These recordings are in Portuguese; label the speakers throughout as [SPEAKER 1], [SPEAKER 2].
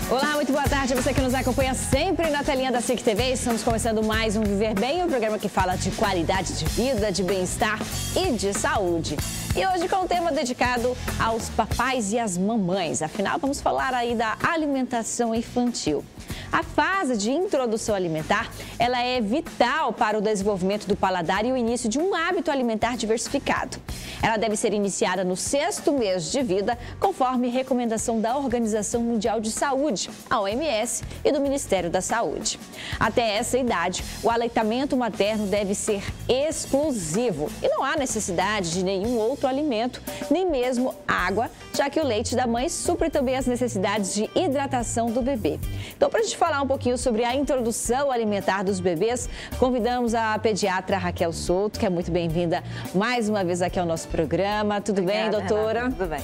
[SPEAKER 1] Olá, muito boa tarde a você que nos acompanha sempre na telinha da SIC TV. Estamos começando mais um Viver Bem, um programa que fala de qualidade de vida, de bem-estar e de saúde. E hoje com um tema dedicado aos papais e às mamães. Afinal, vamos falar aí da alimentação infantil. A fase de introdução alimentar, ela é vital para o desenvolvimento do paladar e o início de um hábito alimentar diversificado. Ela deve ser iniciada no 6º mês de vida, conforme recomendação da Organização Mundial de Saúde, a OMS, e do Ministério da Saúde. Até essa idade, o aleitamento materno deve ser exclusivo e não há necessidade de nenhum outro alimento, nem mesmo água, já que o leite da mãe supre também as necessidades de hidratação do bebê. Então, para a gente falar um pouquinho sobre a introdução alimentar dos bebês, convidamos a pediatra Raquel Souto, que é muito bem-vinda mais uma vez aqui ao nosso programa. Tudo bem, doutora?
[SPEAKER 2] Renata, tudo bem.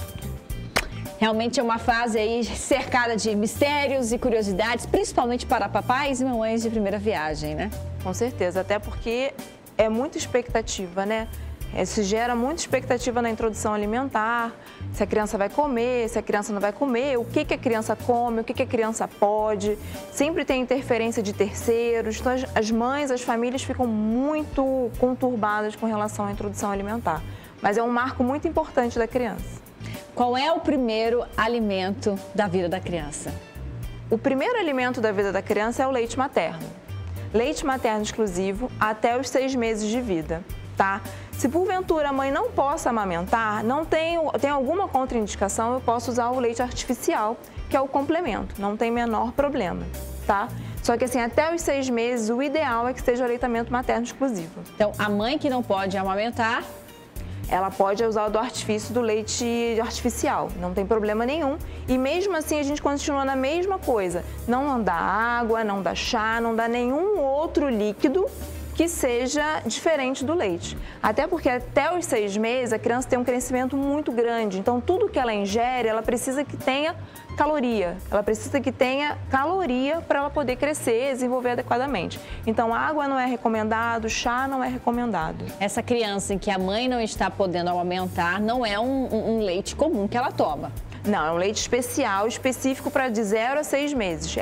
[SPEAKER 1] Realmente é uma fase aí cercada de mistérios e curiosidades, principalmente para papais e mamães de primeira viagem, né?
[SPEAKER 2] Com certeza, até porque é muita expectativa, né? Se gera muita expectativa na introdução alimentar, se a criança vai comer, se a criança não vai comer, o que a criança come, o que a criança pode. Sempre tem interferência de terceiros, então as mães, as famílias ficam muito conturbadas com relação à introdução alimentar. Mas é um marco muito importante da criança.
[SPEAKER 1] Qual é o primeiro alimento da vida da criança?
[SPEAKER 2] O primeiro alimento da vida da criança é o leite materno. Leite materno exclusivo até os 6 meses de vida, tá? Se porventura a mãe não possa amamentar, tem alguma contraindicação, eu posso usar o leite artificial, que é o complemento, não tem menor problema, tá? Só que assim, até os 6 meses, o ideal é que seja o aleitamento materno exclusivo.
[SPEAKER 1] Então, a mãe que não pode amamentar,
[SPEAKER 2] ela pode usar o do artifício do leite artificial, não tem problema nenhum. E mesmo assim a gente continua na mesma coisa, não dá água, não dá chá, não dá nenhum outro líquido que seja diferente do leite. Até porque até os 6 meses a criança tem um crescimento muito grande, então tudo que ela ingere, ela precisa que tenha caloria, para ela poder crescer e desenvolver adequadamente. Então água não é recomendado, chá não é recomendado.
[SPEAKER 1] Essa criança em que a mãe não está podendo amamentar não é um leite comum que ela toma.
[SPEAKER 2] Não, é um leite especial, específico para de 0 a 6 meses.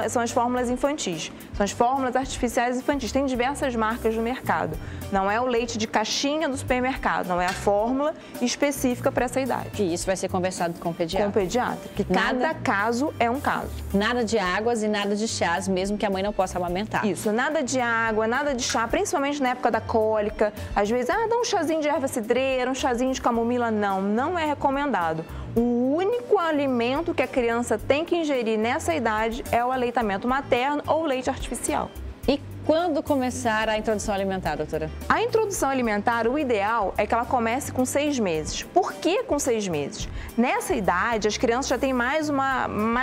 [SPEAKER 2] São as fórmulas infantis, são as fórmulas artificiais infantis. Tem diversas marcas no mercado. Não é o leite de caixinha do supermercado, não é a fórmula específica para essa idade.
[SPEAKER 1] E isso vai ser conversado com o pediatra?
[SPEAKER 2] Com o pediatra, que cada caso é um caso.
[SPEAKER 1] Nada de águas e nada de chás, mesmo que a mãe não possa amamentar.
[SPEAKER 2] Isso, nada de água, nada de chá, principalmente na época da cólica. Às vezes, dá um chazinho de erva cidreira, um chazinho de camomila. Não é recomendado. O único alimento que a criança tem que ingerir nessa idade é o aleitamento materno ou leite artificial.
[SPEAKER 1] E quando começar a introdução alimentar, doutora?
[SPEAKER 2] A introdução alimentar, o ideal é que ela comece com 6 meses. Por que com 6 meses? Nessa idade, as crianças já têm mais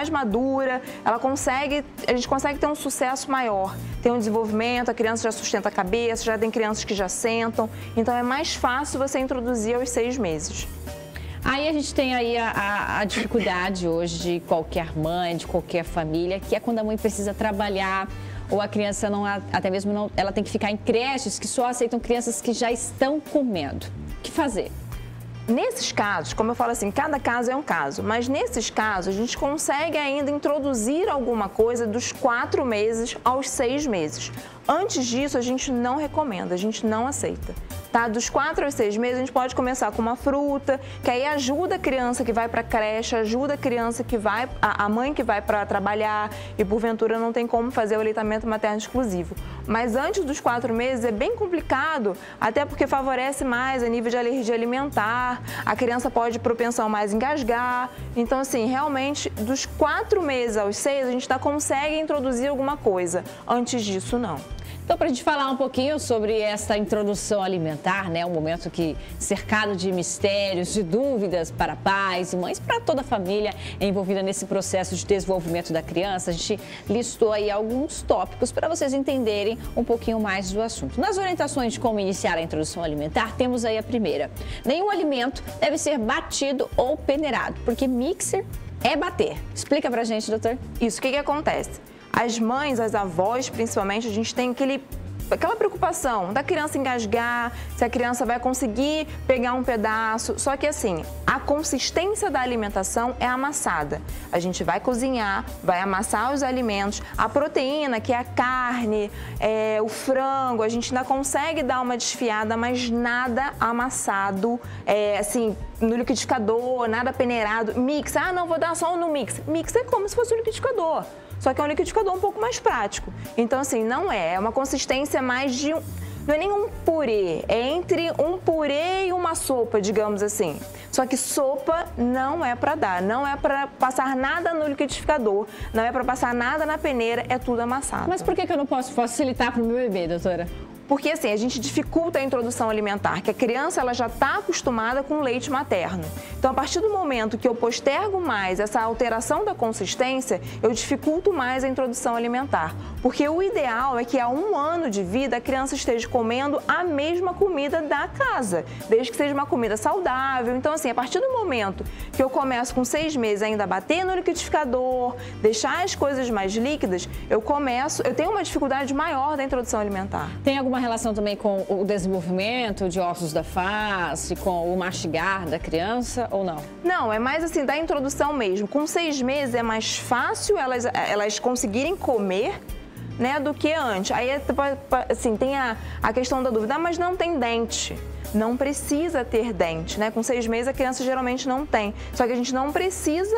[SPEAKER 2] madura, a gente consegue ter um sucesso maior. Tem um desenvolvimento, a criança já sustenta a cabeça, já tem crianças que já sentam. Então é mais fácil você introduzir aos 6 meses.
[SPEAKER 1] Aí a gente tem aí a dificuldade hoje de qualquer mãe, de qualquer família, que é quando a mãe precisa trabalhar ou a criança até mesmo não, ela tem que ficar em creches que só aceitam crianças que já estão comendo. O que fazer?
[SPEAKER 2] Nesses casos, como eu falo assim, cada caso é um caso, mas nesses casos a gente consegue ainda introduzir alguma coisa dos 4 meses aos 6 meses. Antes disso, a gente não recomenda, a gente não aceita. Tá? Dos 4 aos 6 meses, a gente pode começar com uma fruta, que aí ajuda a criança que vai para a creche, ajuda a criança que vai, a mãe que vai para trabalhar e porventura não tem como fazer o aleitamento materno exclusivo. Mas antes dos 4 meses é bem complicado, até porque favorece mais a nível de alergia alimentar, a criança pode propensão mais engasgar. Então, assim, realmente, dos 4 meses aos 6, a gente consegue introduzir alguma coisa. Antes disso, não.
[SPEAKER 1] Então, para a gente falar um pouquinho sobre essa introdução alimentar, né, um momento que cercado de mistérios, de dúvidas para pais e mães, para toda a família envolvida nesse processo de desenvolvimento da criança, a gente listou aí alguns tópicos para vocês entenderem um pouquinho mais do assunto. Nas orientações de como iniciar a introdução alimentar, temos aí a primeira. Nenhum alimento deve ser batido ou peneirado, porque mixer é bater. Explica pra gente, doutor.
[SPEAKER 2] Isso, o que acontece? As mães, as avós, principalmente, a gente tem aquele aquela preocupação da criança engasgar, se a criança vai conseguir pegar um pedaço. Só que assim, a consistência da alimentação é amassada. A gente vai cozinhar, vai amassar os alimentos, a proteína, que é a carne, o frango, a gente ainda consegue dar uma desfiada, mas nada amassado, assim, no liquidificador, nada peneirado. Mix, não, vou dar só no mix. Mix é como se fosse um liquidificador. Só que é um liquidificador um pouco mais prático. Então, assim, não é uma consistência mais de não é nem um purê, é entre um purê e uma sopa, digamos assim. Só que sopa não é para dar, não é para passar nada no liquidificador, não é para passar nada na peneira, é tudo amassado.
[SPEAKER 1] Mas por que eu não posso facilitar para o meu bebê, doutora?
[SPEAKER 2] Porque assim, a gente dificulta a introdução alimentar, que a criança ela já está acostumada com leite materno. Então, a partir do momento que eu postergo mais essa alteração da consistência, eu dificulto mais a introdução alimentar. Porque o ideal é que a 1 ano de vida a criança esteja comendo a mesma comida da casa, desde que seja uma comida saudável. Então, assim, a partir do momento que eu começo com 6 meses ainda a bater no liquidificador, deixar as coisas mais líquidas, eu tenho uma dificuldade maior da introdução alimentar.
[SPEAKER 1] Tem alguma relação também com o desenvolvimento de ossos da face, com o mastigar da criança ou não?
[SPEAKER 2] Não, é mais assim, da introdução mesmo. Com 6 meses é mais fácil elas conseguirem comer, né, do que antes. Aí, assim, tem a questão da dúvida, mas não tem dente. Não precisa ter dente, né? Com 6 meses a criança geralmente não tem. Só que a gente não precisa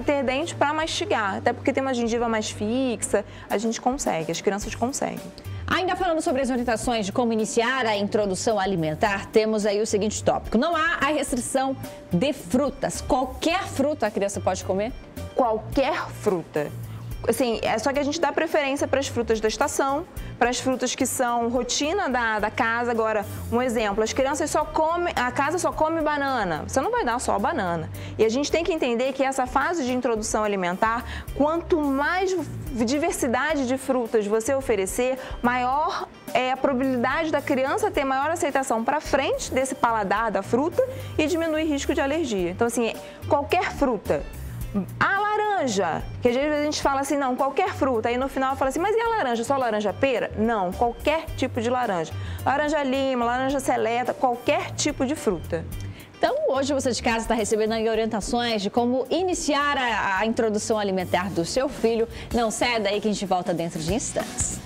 [SPEAKER 2] ter dente para mastigar, até porque tem uma gengiva mais fixa, a gente consegue, as crianças conseguem.
[SPEAKER 1] Ainda falando sobre as orientações de como iniciar a introdução alimentar, temos aí o seguinte tópico. Não há a restrição de frutas. Qualquer fruta a criança pode comer?
[SPEAKER 2] Qualquer fruta. Assim, só que a gente dá preferência para as frutas da estação, para as frutas que são rotina da casa. Agora, um exemplo, as crianças a casa só come banana, você não vai dar só banana. E a gente tem que entender que essa fase de introdução alimentar, quanto mais diversidade de frutas você oferecer, maior é a probabilidade da criança ter maior aceitação para frente desse paladar da fruta e diminuir risco de alergia. Então, assim, qualquer fruta. A laranja, que às vezes a gente fala assim, não, qualquer fruta, aí no final fala assim, mas e a laranja, só laranja pera? Não, qualquer tipo de laranja. Laranja lima, laranja seleta, qualquer tipo de fruta.
[SPEAKER 1] Então, hoje você de casa está recebendo aí orientações de como iniciar a introdução alimentar do seu filho. Não saia daí que a gente volta dentro de instantes.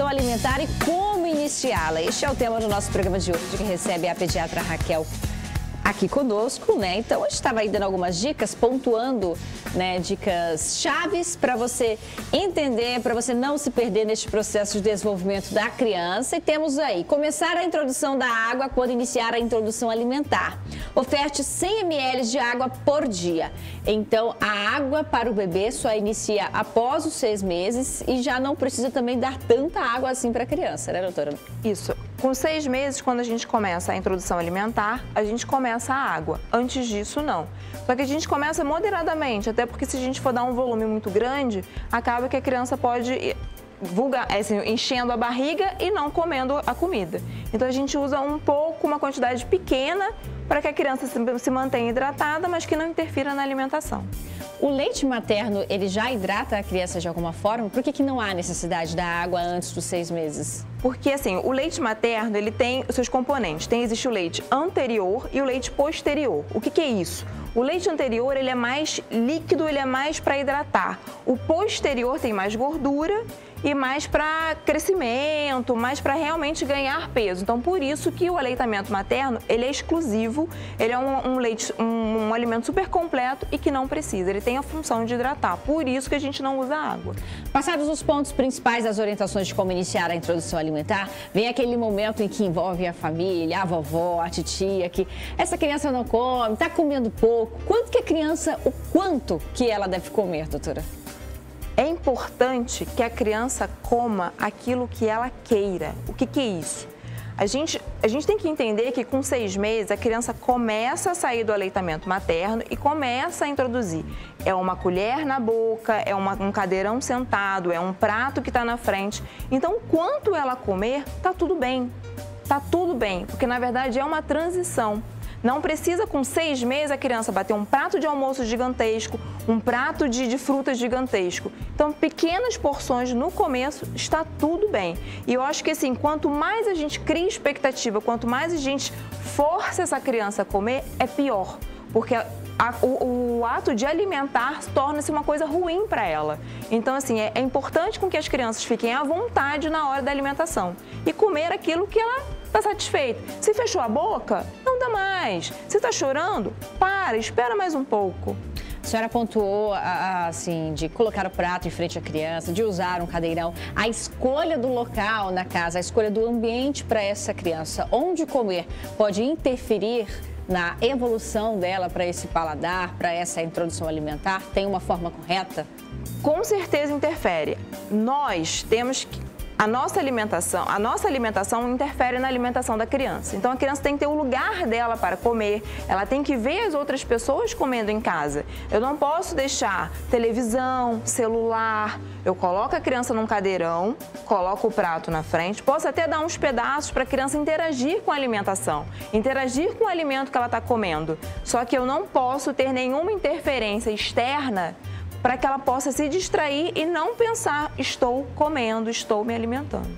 [SPEAKER 1] Alimentar e como iniciá-la. Este é o tema do nosso programa de hoje, que recebe a pediatra Raquel aqui conosco, né? Então, a gente estava aí dando algumas dicas, pontuando, né, dicas chaves para você entender, para você não se perder neste processo de desenvolvimento da criança. E temos aí, começar a introdução da água quando iniciar a introdução alimentar. Oferte 100 ml de água por dia. Então, a água para o bebê só inicia após os 6 meses e já não precisa também dar tanta água assim para a criança, né, doutora?
[SPEAKER 2] Isso. Com 6 meses, quando a gente começa a introdução alimentar, a gente começa a água. Antes disso, não. Só que a gente começa moderadamente, até porque se a gente for dar um volume muito grande, acaba que a criança pode enchendo a barriga e não comendo a comida. Então, a gente usa uma quantidade pequena para que a criança se mantenha hidratada, mas que não interfira na alimentação.
[SPEAKER 1] O leite materno, ele já hidrata a criança de alguma forma? Por que não há necessidade da água antes dos 6 meses?
[SPEAKER 2] Porque, assim, o leite materno, ele tem os seus componentes. Existe o leite anterior e o leite posterior. O que é isso? O leite anterior, ele é mais líquido, ele é mais para hidratar. O posterior tem mais gordura e mais para crescimento, mais para realmente ganhar peso. Então, por isso que o aleitamento materno, ele é exclusivo, ele é um alimento super completo e que não precisa, ele tem a função de hidratar, por isso que a gente não usa água.
[SPEAKER 1] Passados os pontos principais das orientações de como iniciar a introdução alimentar, vem aquele momento em que envolve a família, a vovó, a titia, que essa criança não come, está comendo pouco. O quanto que ela deve comer, doutora?
[SPEAKER 2] É importante que a criança coma aquilo que ela queira. O que é isso? A gente tem que entender que com 6 meses a criança começa a sair do aleitamento materno e começa a introduzir. É uma colher na boca, é um cadeirão sentado, é um prato que está na frente. Então, quanto ela comer, tá tudo bem. Tá tudo bem, porque na verdade é uma transição. Não precisa com 6 meses a criança bater um prato de almoço gigantesco, um prato de frutas gigantesco. Então, pequenas porções no começo está tudo bem. E eu acho que assim, quanto mais a gente cria expectativa, quanto mais a gente força essa criança a comer, é pior. Porque o ato de alimentar torna-se uma coisa ruim para ela. Então, assim, é importante com que as crianças fiquem à vontade na hora da alimentação e comer aquilo que ela está satisfeita. Se fechou a boca, não dá mais. Se está chorando, espera mais um pouco.
[SPEAKER 1] A senhora pontuou, assim, de colocar o prato em frente à criança, de usar um cadeirão. A escolha do local na casa, a escolha do ambiente para essa criança, onde comer, pode interferir na evolução dela para esse paladar, para essa introdução alimentar? Tem uma forma correta?
[SPEAKER 2] Com certeza interfere. Nós temos que... A nossa alimentação interfere na alimentação da criança. Então, a criança tem que ter o lugar dela para comer, ela tem que ver as outras pessoas comendo em casa. Eu não posso deixar televisão, celular. Eu coloco a criança num cadeirão, coloco o prato na frente, posso até dar uns pedaços para a criança interagir com a alimentação, interagir com o alimento que ela está comendo. Só que eu não posso ter nenhuma interferência externa para que ela possa se distrair e não pensar, estou comendo, estou me alimentando.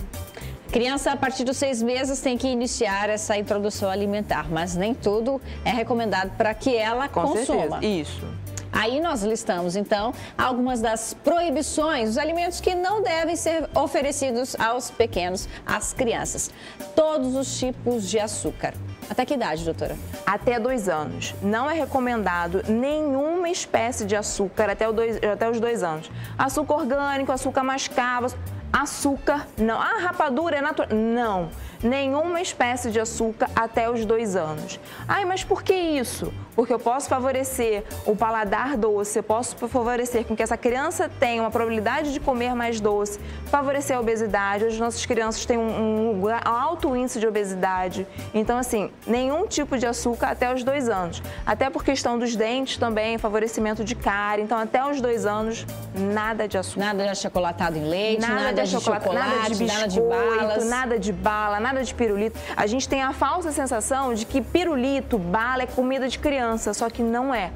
[SPEAKER 1] Criança, a partir dos 6 meses, tem que iniciar essa introdução alimentar, mas nem tudo é recomendado para que ela consuma.
[SPEAKER 2] Certeza. Isso.
[SPEAKER 1] Aí nós listamos, então, algumas das proibições, os alimentos que não devem ser oferecidos aos pequenos, às crianças. Todos os tipos de açúcar. Até que idade, doutora?
[SPEAKER 2] Até 2 anos. Não é recomendado nenhuma espécie de açúcar até os 2 anos. Açúcar orgânico, açúcar mascavo, açúcar não. Rapadura é natural. Não. Nenhuma espécie de açúcar até os 2 anos. Mas por que isso? Porque eu posso favorecer o paladar doce, eu posso favorecer com que essa criança tenha uma probabilidade de comer mais doce, favorecer a obesidade. As nossas crianças têm um alto índice de obesidade. Então, assim, nenhum tipo de açúcar até os 2 anos. Até por questão dos dentes também, favorecimento de cárie. Então, até os 2 anos, nada de açúcar.
[SPEAKER 1] Nada de achocolatado em leite, nada de chocolate,
[SPEAKER 2] nada de biscoito,
[SPEAKER 1] nada de balas.
[SPEAKER 2] Nada de bala, nada de pirulito. A gente tem a falsa sensação de que pirulito, bala é comida de criança, só que não é.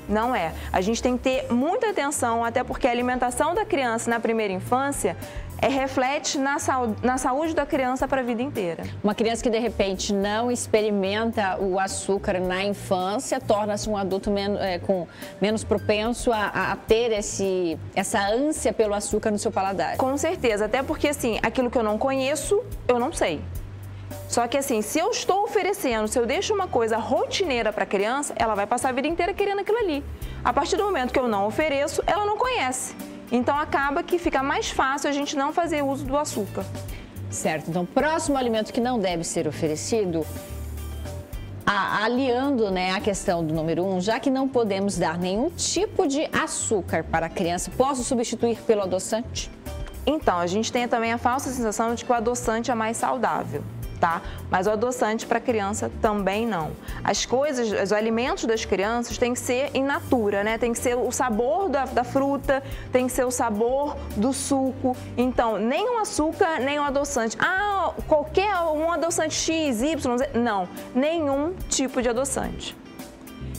[SPEAKER 2] Não é. A gente tem que ter muita atenção, até porque a alimentação da criança na primeira infância reflete na saúde da criança para a vida inteira.
[SPEAKER 1] Uma criança que, de repente, não experimenta o açúcar na infância, torna-se um adulto menos propenso a ter essa ânsia pelo açúcar no seu paladar.
[SPEAKER 2] Com certeza, até porque, assim, aquilo que eu não conheço, eu não sei. Só que assim, se eu estou oferecendo, se eu deixo uma coisa rotineira para a criança, ela vai passar a vida inteira querendo aquilo ali. A partir do momento que eu não ofereço, ela não conhece. Então acaba que fica mais fácil a gente não fazer uso do açúcar.
[SPEAKER 1] Certo. Então, próximo alimento que não deve ser oferecido, aliando, né, a questão do número 1, já que não podemos dar nenhum tipo de açúcar para a criança, posso substituir pelo adoçante?
[SPEAKER 2] Então, a gente tem também a falsa sensação de que o adoçante é mais saudável. Tá? Mas o adoçante para criança também não. Os alimentos das crianças têm que ser in natura, né? Tem que ser o sabor da fruta, tem que ser o sabor do suco. Então, nem um açúcar, nem um adoçante. Qualquer um adoçante X, Y, Z. Não, nenhum tipo de adoçante.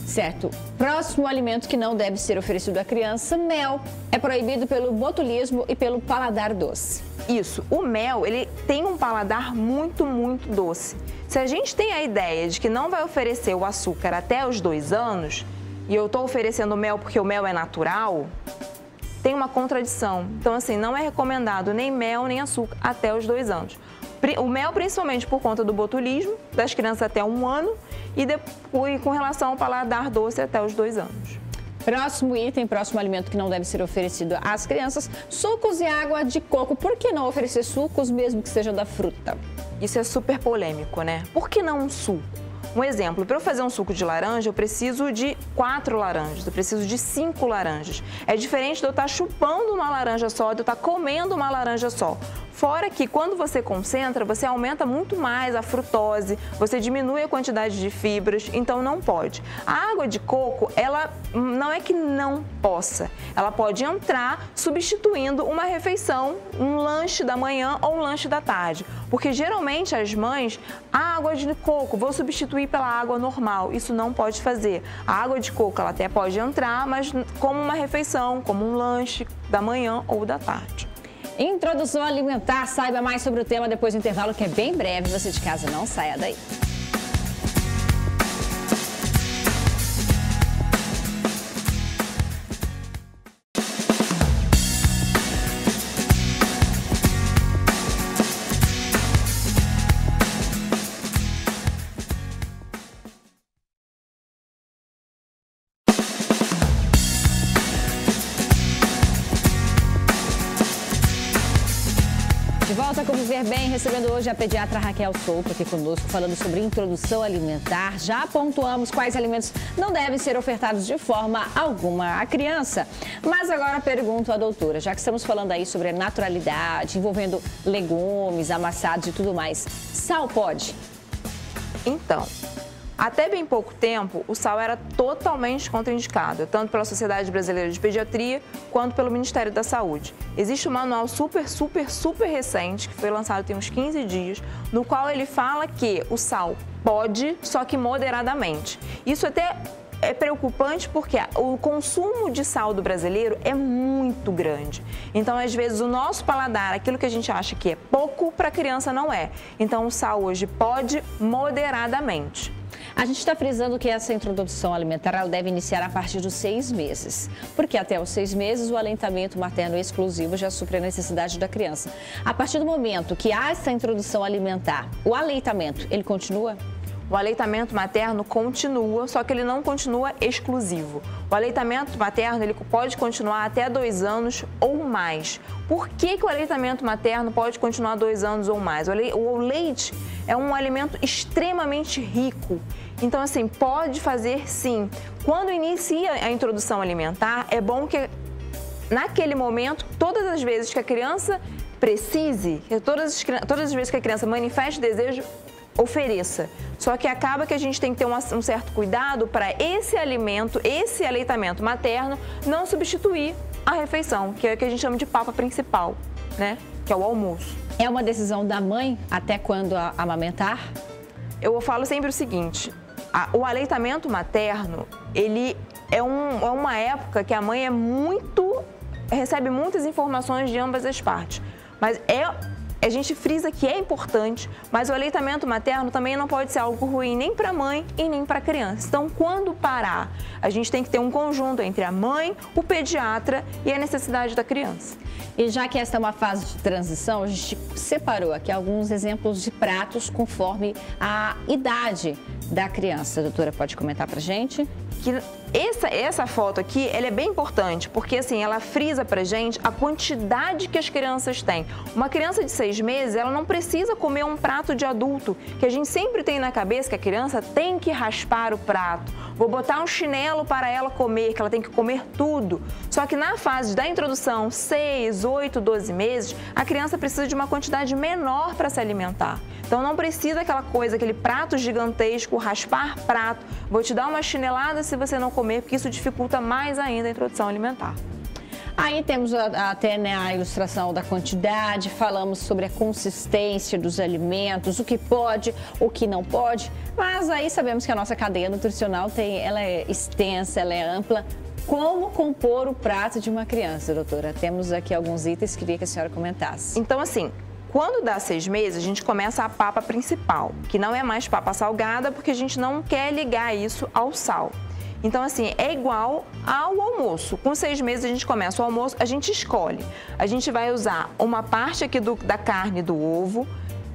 [SPEAKER 1] Certo. Próximo alimento que não deve ser oferecido à criança, mel. É proibido pelo botulismo e pelo paladar doce.
[SPEAKER 2] Isso. O mel, ele tem um paladar muito, muito doce. Se a gente tem a ideia de que não vai oferecer o açúcar até os 2 anos, e eu estou oferecendo mel porque o mel é natural, tem uma contradição. Então, assim, não é recomendado nem mel nem açúcar até os 2 anos. O mel, principalmente por conta do botulismo, das crianças até 1 ano, e com relação ao paladar doce até os 2 anos.
[SPEAKER 1] Próximo item, próximo alimento que não deve ser oferecido às crianças, sucos e água de coco. Por que não oferecer sucos, mesmo que seja da fruta?
[SPEAKER 2] Isso é super polêmico, né? Por que não um suco? Um exemplo, para eu fazer um suco de laranja, eu preciso de 4 laranjas, eu preciso de 5 laranjas. É diferente de eu estar chupando uma laranja só, de eu estar comendo uma laranja só. Fora que quando você concentra, você aumenta muito mais a frutose, você diminui a quantidade de fibras, então não pode. A água de coco, ela não é que não possa, ela pode entrar substituindo uma refeição, um lanche da manhã ou um lanche da tarde. Porque geralmente as mães, a água de coco, vou substituir pela água normal, isso não pode fazer. A água de coco, ela até pode entrar, mas como uma refeição, como um lanche da manhã ou da tarde.
[SPEAKER 1] Introdução alimentar, saiba mais sobre o tema depois do intervalo, que é bem breve. Você de casa não saia daí. De volta com Viver Bem, recebendo hoje a pediatra Raquel Souto aqui conosco, falando sobre introdução alimentar. Já pontuamos quais alimentos não devem ser ofertados de forma alguma à criança. Mas agora pergunto à doutora, já que estamos falando aí sobre a naturalidade, envolvendo legumes, amassados e tudo mais, sal pode?
[SPEAKER 2] Então, até bem pouco tempo, o sal era totalmente contraindicado, tanto pela Sociedade Brasileira de Pediatria quanto pelo Ministério da Saúde. Existe um manual super recente, que foi lançado tem uns 15 dias, no qual ele fala que o sal pode, só que moderadamente. Isso até é preocupante porque o consumo de sal do brasileiro é muito grande. Então, às vezes, o nosso paladar, aquilo que a gente acha que é pouco, para a criança não é. Então, o sal hoje pode moderadamente.
[SPEAKER 1] A gente está frisando que essa introdução alimentar ela deve iniciar a partir dos 6 meses, porque até os 6 meses o aleitamento materno exclusivo já supre a necessidade da criança. A partir do momento que há essa introdução alimentar, o aleitamento, ele continua?
[SPEAKER 2] O aleitamento materno continua, só que ele não continua exclusivo. O aleitamento materno ele pode continuar até 2 anos ou mais. Por que o aleitamento materno pode continuar 2 anos ou mais? O leite é um alimento extremamente rico. Então, assim, pode fazer sim. Quando inicia a introdução alimentar, é bom que naquele momento, todas as vezes que a criança precise, todas as vezes que a criança manifeste desejo, ofereça. Só que acaba que a gente tem que ter um certo cuidado para esse alimento, esse aleitamento materno, não substituir a refeição, que é o que a gente chama de papa principal, né? Que é o almoço.
[SPEAKER 1] É uma decisão da mãe até quando amamentar?
[SPEAKER 2] Eu falo sempre o seguinte, o aleitamento materno, ele é uma época que a mãe recebe muitas informações de ambas as partes, mas a gente frisa que é importante, mas o aleitamento materno também não pode ser algo ruim nem para a mãe e nem para a criança. Então, quando parar, a gente tem que ter um conjunto entre a mãe, o pediatra e a necessidade da criança.
[SPEAKER 1] E já que esta é uma fase de transição, a gente separou aqui alguns exemplos de pratos conforme a idade da criança. A doutora pode comentar pra gente?
[SPEAKER 2] Que essa foto aqui, ela é bem importante, porque assim, ela frisa pra gente a quantidade que as crianças têm. Uma criança de 6 meses, ela não precisa comer um prato de adulto, que a gente sempre tem na cabeça que a criança tem que raspar o prato. Vou botar um chinelo para ela comer, que ela tem que comer tudo. Só que na fase da introdução, 6, 8, 12 meses, a criança precisa de uma quantidade menor para se alimentar. Então não precisa aquela coisa, aquele prato gigantesco, raspar prato. Vou te dar uma chinelada se você não comer, porque isso dificulta mais ainda a introdução alimentar.
[SPEAKER 1] Aí temos até a ilustração da quantidade, falamos sobre a consistência dos alimentos, o que pode, o que não pode, mas aí sabemos que a nossa cadeia nutricional ela é extensa, ela é ampla. Como compor o prato de uma criança, doutora? Temos aqui alguns itens, queria que a senhora comentasse.
[SPEAKER 2] Então, assim, quando dá 6 meses, a gente começa a papa principal, que não é mais papa salgada, porque a gente não quer ligar isso ao sal. Então, assim, é igual ao almoço. Com 6 meses a gente começa o almoço, a gente escolhe. A gente vai usar uma parte aqui da carne do ovo,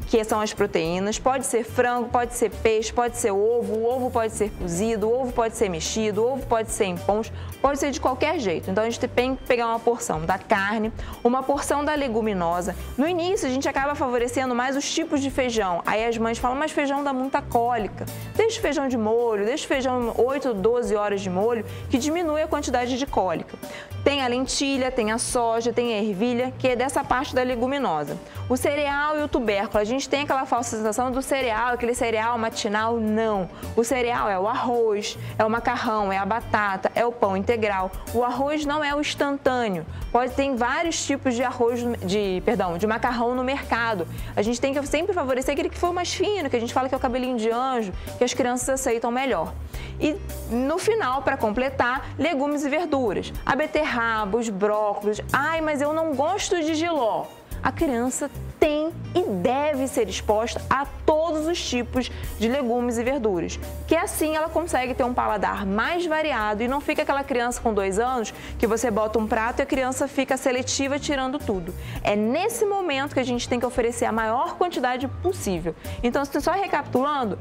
[SPEAKER 2] que são as proteínas. Pode ser frango, pode ser peixe, pode ser ovo. O ovo pode ser cozido, o ovo pode ser mexido, o ovo pode ser em pães, pode ser de qualquer jeito. Então, a gente tem que pegar uma porção da carne, uma porção da leguminosa. No início, a gente acaba favorecendo mais os tipos de feijão. Aí as mães falam, mas feijão dá muita cólica. Deixa o feijão de molho, deixa o feijão 8, 12 horas de molho, que diminui a quantidade de cólica. Tem a lentilha, tem a soja, tem a ervilha, que é dessa parte da leguminosa. O cereal e o tubérculo, a gente tem aquela falsa sensação do cereal, aquele cereal matinal, não. O cereal é o arroz, é o macarrão, é a batata, é o pão integral. O arroz não é o instantâneo. Pode ter vários tipos de arroz, de macarrão no mercado. A gente tem que sempre favorecer aquele que for mais fino, que a gente fala que é o cabelinho de anjo, que as crianças aceitam melhor. E no final, para completar, legumes e verduras. A beterraba, os brócolis. Ai, mas eu não gosto de jiló. A criança tem e deve ser exposta a todos os tipos de legumes e verduras, que assim ela consegue ter um paladar mais variado e não fica aquela criança com 2 anos que você bota um prato e a criança fica seletiva tirando tudo. É nesse momento que a gente tem que oferecer a maior quantidade possível. Então, só recapitulando,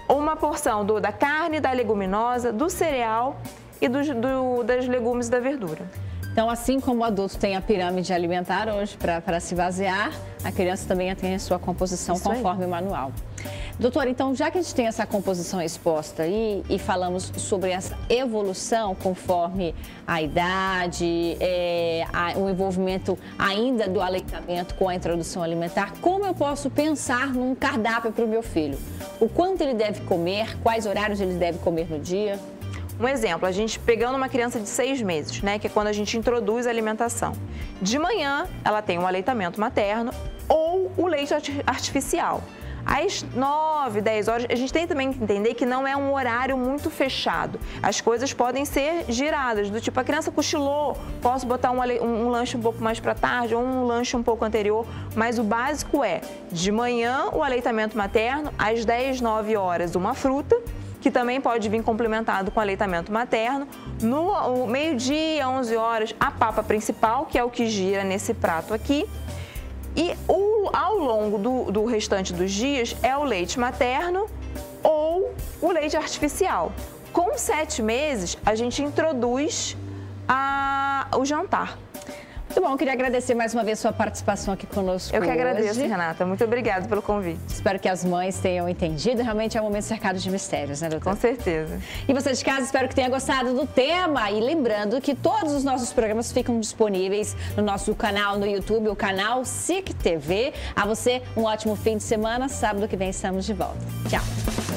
[SPEAKER 2] uma porção da carne, da leguminosa, do cereal e das legumes e da verdura.
[SPEAKER 1] Então, assim como o adulto tem a pirâmide alimentar hoje para se basear, a criança também tem a sua composição conforme o manual. Doutora, então, já que a gente tem essa composição exposta aí e falamos sobre essa evolução conforme a idade, o envolvimento ainda do aleitamento com a introdução alimentar, como eu posso pensar num cardápio para o meu filho? O quanto ele deve comer, quais horários ele deve comer no dia?
[SPEAKER 2] Um exemplo, a gente pegando uma criança de 6 meses, né, que é quando a gente introduz a alimentação. De manhã, ela tem um aleitamento materno ou o leite artificial. Às 9, 10 horas, a gente tem também que entender que não é um horário muito fechado. As coisas podem ser giradas, do tipo, a criança cochilou, posso botar um lanche um pouco mais para tarde ou um lanche um pouco anterior, mas o básico é, de manhã, o aleitamento materno, às 10, 9 horas, uma fruta, que também pode vir complementado com aleitamento materno. No meio-dia, 11 horas, a papa principal, que é o que gira nesse prato aqui. E ao longo do restante dos dias é o leite materno ou o leite artificial. Com 7 meses, a gente introduz o jantar.
[SPEAKER 1] Muito bom, queria agradecer mais uma vez sua participação aqui conosco.
[SPEAKER 2] Eu que agradeço, Renata. Muito obrigada pelo convite.
[SPEAKER 1] Espero que as mães tenham entendido. Realmente é um momento cercado de mistérios, né, doutora?
[SPEAKER 2] Com certeza.
[SPEAKER 1] E você de casa, espero que tenha gostado do tema. E lembrando que todos os nossos programas ficam disponíveis no nosso canal no YouTube, o canal SIC TV. A você, um ótimo fim de semana. Sábado que vem estamos de volta. Tchau.